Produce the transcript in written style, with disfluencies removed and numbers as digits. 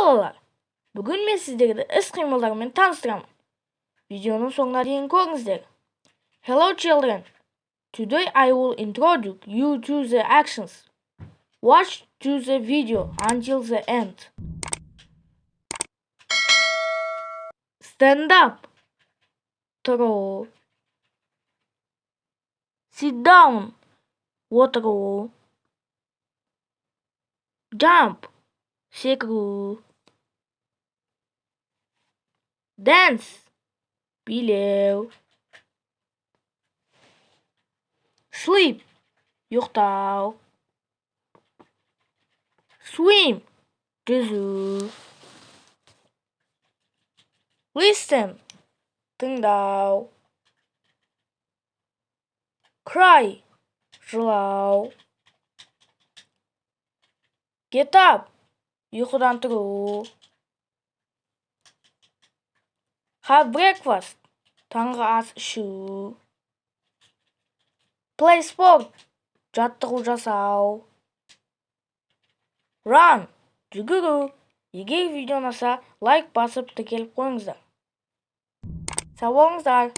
балалар, бүгін мен сіздерді іс-қимылдармен таныстырамын. Видеоның соңына дейін көріңіздер. Hello children, today I will introduce you to the actions. Watch to the video until the end. Stand up. Тұру. Sit down. Отыру. Jump. Секіру. Dance. Билеу. Sleep. Ұйықтау. Swim. Жүзу. Listen. Тыңдау. Cry. Жылау. Get up. Ұйқыдан тұру. Have breakfast. Таңғы ас ішу. Play sport. Жаттығу жасау. Run. Жүгіру. Егер видео ұнаса, лайк басып тіркеліп қойыңыздар. Сау болыңыздар.